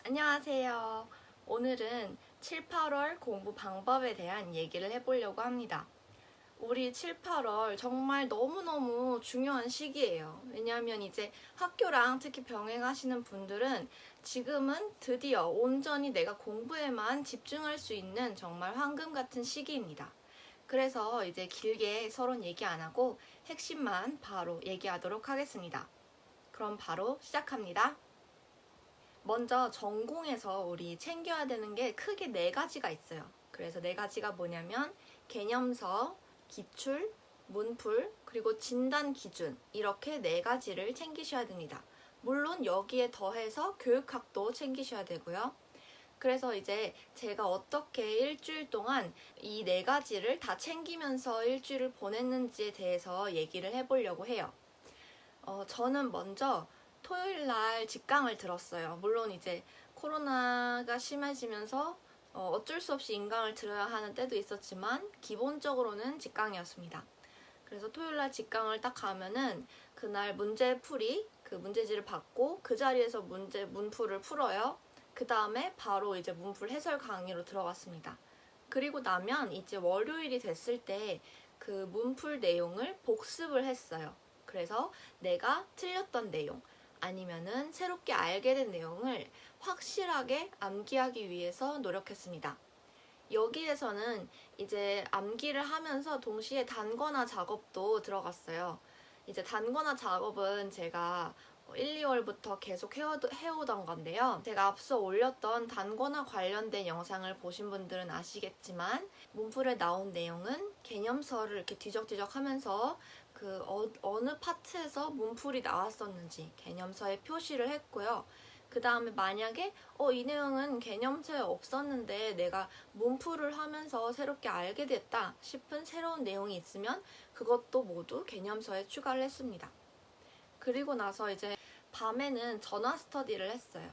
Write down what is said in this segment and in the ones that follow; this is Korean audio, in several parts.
안녕하세요. 오늘은 7, 8월 공부 방법에 대한 얘기를 해보려고 합니다. 우리 7, 8월 정말 너무너무 중요한 시기예요. 왜냐하면 이제 학교랑 특히 병행하시는 분들은 지금은 드디어 온전히 내가 공부에만 집중할 수 있는 정말 황금 같은 시기입니다. 그래서 이제 길게 서론 얘기 안 하고 핵심만 바로 얘기하도록 하겠습니다. 그럼 바로 시작합니다. 먼저 전공에서 우리 챙겨야 되는 게 크게 네 가지가 있어요. 그래서 네 가지가 뭐냐면 개념서, 기출, 문풀, 그리고 진단 기준 이렇게 네 가지를 챙기셔야 됩니다. 물론 여기에 더해서 교육학도 챙기셔야 되고요. 그래서 이제 제가 어떻게 일주일 동안 이 네 가지를 다 챙기면서 일주일을 보냈는지에 대해서 얘기를 해보려고 해요. 저는 먼저 토요일 날 직강을 들었어요. 물론 이제 코로나가 심해지면서 어쩔 수 없이 인강을 들어야 하는 때도 있었지만 기본적으로는 직강이었습니다. 그래서 토요일 날 직강을 딱 가면은 그날 문제풀이 그 문제지를 받고 그 자리에서 문풀을 풀어요. 그 다음에 바로 이제 문풀 해설 강의로 들어갔습니다. 그리고 나면 이제 월요일이 됐을 때 그 문풀 내용을 복습을 했어요. 그래서 내가 틀렸던 내용 아니면은 새롭게 알게 된 내용을 확실하게 암기하기 위해서 노력했습니다. 여기에서는 이제 암기를 하면서 동시에 단권화 작업도 들어갔어요. 이제 단권화 작업은 제가 1, 2월부터 계속 해오던 건데요. 제가 앞서 올렸던 단권화 관련된 영상을 보신 분들은 아시겠지만 문풀에 나온 내용은 개념서를 이렇게 뒤적뒤적 하면서 그 어느 파트에서 문풀이 나왔었는지 개념서에 표시를 했고요. 그 다음에 만약에 이 내용은 개념서에 없었는데 내가 문풀을 하면서 새롭게 알게 됐다 싶은 새로운 내용이 있으면 그것도 모두 개념서에 추가를 했습니다. 그리고 나서 이제 밤에는 전화 스터디를 했어요.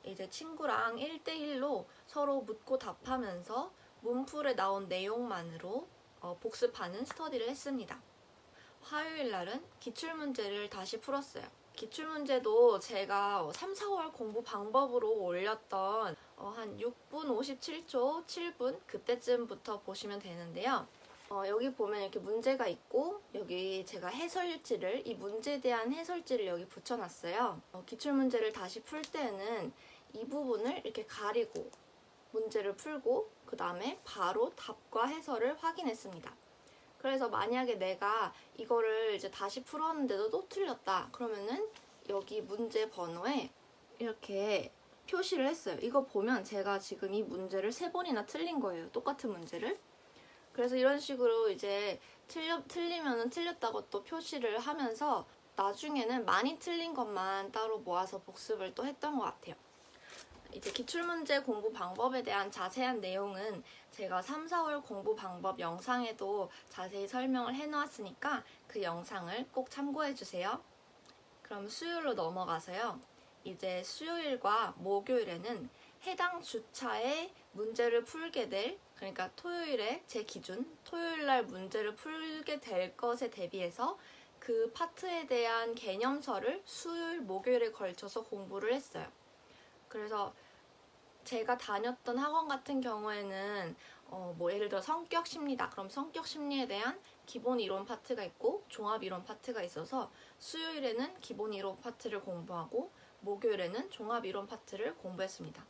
이제 친구랑 1대1로 서로 묻고 답하면서 문풀에 나온 내용만으로 복습하는 스터디를 했습니다. 화요일 날은 기출문제를 다시 풀었어요. 기출문제도 제가 3, 4월 공부 방법으로 올렸던 한 6분 57초, 7분 그때쯤부터 보시면 되는데요. 여기 보면 이렇게 문제가 있고 여기 제가 해설지를 이 문제에 대한 해설지를 여기 붙여놨어요. 기출문제를 다시 풀 때는 이 부분을 이렇게 가리고 문제를 풀고 그 다음에 바로 답과 해설을 확인했습니다. 그래서 만약에 내가 이거를 이제 다시 풀었는데도 또 틀렸다 그러면은 여기 문제 번호에 이렇게 표시를 했어요. 이거 보면 제가 지금 이 문제를 3번이나 틀린 거예요. 똑같은 문제를. 그래서 이런 식으로 이제 틀리면은 틀렸다고 또 표시를 하면서 나중에는 많이 틀린 것만 따로 모아서 복습을 또 했던 것 같아요. 이제 기출문제 공부 방법에 대한 자세한 내용은 제가 3, 4월 공부 방법 영상에도 자세히 설명을 해놓았으니까 그 영상을 꼭 참고해주세요. 그럼 수요일로 넘어가서요. 이제 수요일과 목요일에는 해당 주차에 문제를 풀게 될, 그러니까 토요일에 제 기준 토요일날 문제를 풀게 될 것에 대비해서 그 파트에 대한 개념서를 수요일, 목요일에 걸쳐서 공부를 했어요. 그래서 제가 다녔던 학원 같은 경우에는 예를 들어 성격 심리다. 그럼 성격 심리에 대한 기본 이론 파트가 있고 종합 이론 파트가 있어서 수요일에는 기본 이론 파트를 공부하고 목요일에는 종합 이론 파트를 공부했습니다.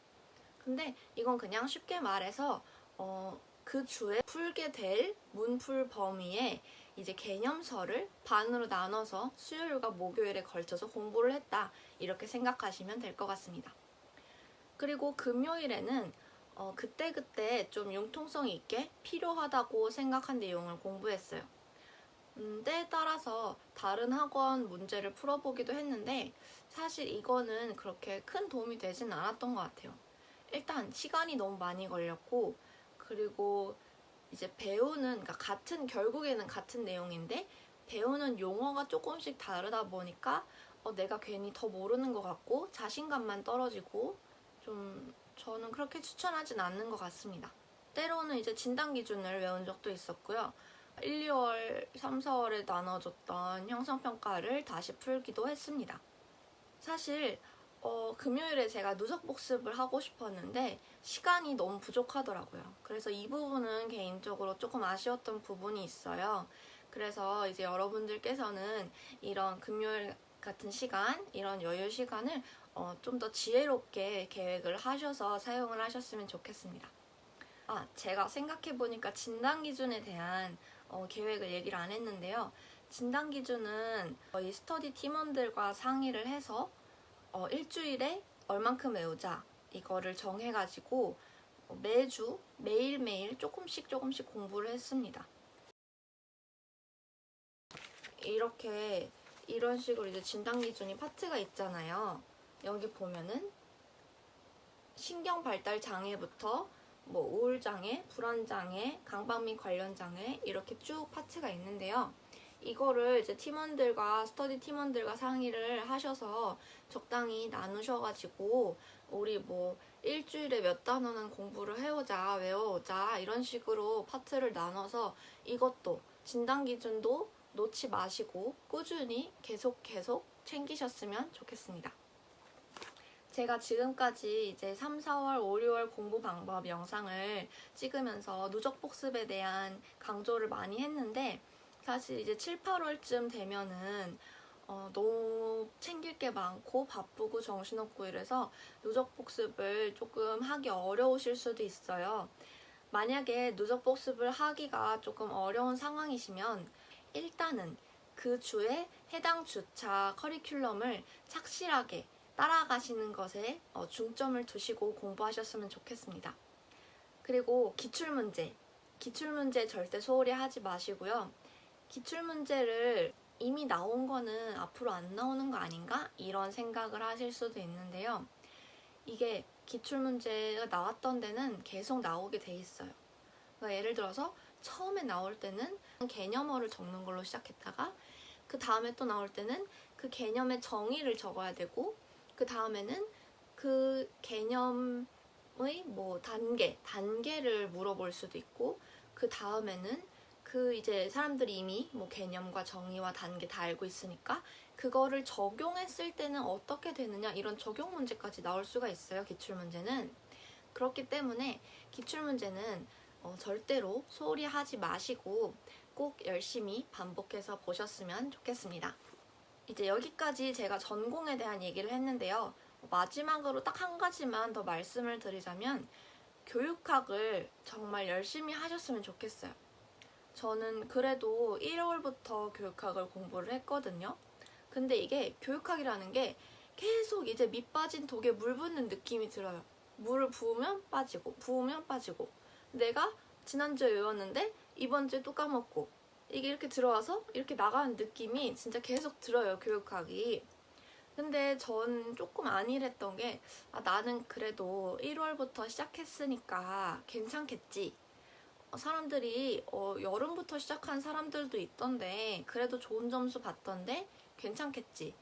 근데 이건 그냥 쉽게 말해서 그 주에 풀게 될 문풀 범위에 이제 개념서를 반으로 나눠서 수요일과 목요일에 걸쳐서 공부를 했다. 이렇게 생각하시면 될 것 같습니다. 그리고 금요일에는 그때그때 좀 융통성 있게 필요하다고 생각한 내용을 공부했어요. 때에 따라서 다른 학원 문제를 풀어보기도 했는데 사실 이거는 그렇게 큰 도움이 되진 않았던 것 같아요. 일단 시간이 너무 많이 걸렸고 그리고 이제 배우는 그러니까 결국에는 같은 내용인데 배우는 용어가 조금씩 다르다 보니까 내가 괜히 더 모르는 것 같고 자신감만 떨어지고 좀 저는 그렇게 추천하진 않는 것 같습니다. 때로는 이제 진단 기준을 외운 적도 있었고요. 1, 2월, 3, 4월에 나눠줬던 형성평가를 다시 풀기도 했습니다. 사실 금요일에 제가 누적 복습을 하고 싶었는데 시간이 너무 부족하더라고요. 그래서 이 부분은 개인적으로 조금 아쉬웠던 부분이 있어요. 그래서 이제 여러분들께서는 이런 금요일 같은 시간, 이런 여유 시간을 좀 더 지혜롭게 계획을 하셔서 사용을 하셨으면 좋겠습니다. 제가 생각해보니까 진단 기준에 대한 계획을 얘기를 안 했는데요. 진단 기준은 저희 스터디 팀원들과 상의를 해서 일주일에 얼만큼 외우자 이거를 정해가지고 매주 매일매일 조금씩 공부를 했습니다. 이런 식으로 이제 진단 기준이 파트가 있잖아요. 여기 보면은 신경 발달 장애부터 뭐 우울장애, 불안장애, 강박및 관련 장애 이렇게 쭉 파트가 있는데요. 이거를 이제 팀원들과 스터디 팀원들과 상의를 하셔서 적당히 나누셔가지고 우리 뭐 일주일에 몇 단어는 공부를 해오자, 외워오자 이런 식으로 파트를 나눠서 이것도 진단 기준도 놓지 마시고 꾸준히 계속 챙기셨으면 좋겠습니다. 제가 지금까지 이제 3, 4월, 5, 6월 공부 방법 영상을 찍으면서 누적 복습에 대한 강조를 많이 했는데 사실 이제 7, 8월쯤 되면은 너무 챙길 게 많고 바쁘고 정신없고 이래서 누적 복습을 조금 하기 어려우실 수도 있어요. 만약에 누적 복습을 하기가 조금 어려운 상황이시면 일단은 그 주에 해당 주차 커리큘럼을 착실하게 따라가시는 것에 중점을 두시고 공부하셨으면 좋겠습니다. 그리고 기출문제 절대 소홀히 하지 마시고요. 기출문제를 이미 나온 거는 앞으로 안 나오는 거 아닌가? 이런 생각을 하실 수도 있는데요. 이게 기출문제가 나왔던 데는 계속 나오게 돼 있어요. 그러니까 예를 들어서 처음에 나올 때는 개념어를 적는 걸로 시작했다가 그 다음에 또 나올 때는 그 개념의 정의를 적어야 되고 그 다음에는 그 개념의 뭐 단계를 물어볼 수도 있고 그 다음에는 그 이제 사람들이 이미 뭐 개념과 정의와 단계 다 알고 있으니까 그거를 적용했을 때는 어떻게 되느냐 이런 적용 문제까지 나올 수가 있어요. 기출문제는. 그렇기 때문에 기출문제는 절대로 소홀히 하지 마시고 꼭 열심히 반복해서 보셨으면 좋겠습니다. 이제 여기까지 제가 전공에 대한 얘기를 했는데요. 마지막으로 딱 한 가지만 더 말씀을 드리자면 교육학을 정말 열심히 하셨으면 좋겠어요. 저는 그래도 1월부터 교육학을 공부를 했거든요. 근데 이게 교육학이라는 게 계속 이제 밑 빠진 독에 물 붓는 느낌이 들어요. 물을 부으면 빠지고 내가 지난주에 외웠는데 이번 주에 또 까먹고 이게 이렇게 들어와서 이렇게 나가는 느낌이 진짜 계속 들어요, 교육학이. 근데 전 조금 안일했던 게 나는 그래도 1월부터 시작했으니까 괜찮겠지. 사람들이 여름부터 시작한 사람들도 있던데 그래도 좋은 점수 받던데 괜찮겠지.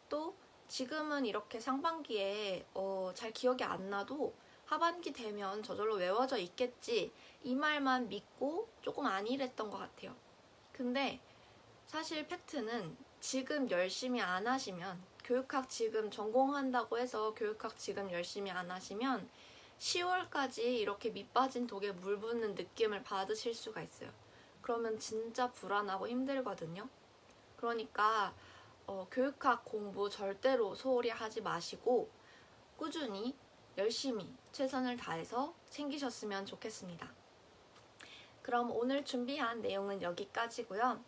또 지금은 이렇게 상반기에 잘 기억이 안 나도 하반기 되면 저절로 외워져 있겠지. 이 말만 믿고 조금 안일했던 것 같아요. 근데 사실 팩트는 지금 열심히 안 하시면 교육학 지금 전공한다고 해서 교육학 지금 열심히 안 하시면 10월까지 이렇게 밑 빠진 독에 물 붓는 느낌을 받으실 수가 있어요. 그러면 진짜 불안하고 힘들거든요. 그러니까 교육학 공부 절대로 소홀히 하지 마시고 꾸준히 열심히 최선을 다해서 챙기셨으면 좋겠습니다. 그럼 오늘 준비한 내용은 여기까지고요.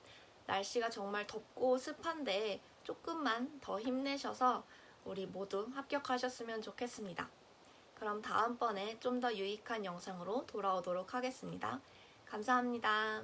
날씨가 정말 덥고 습한데 조금만 더 힘내셔서 우리 모두 합격하셨으면 좋겠습니다. 그럼 다음번에 좀 더 유익한 영상으로 돌아오도록 하겠습니다. 감사합니다.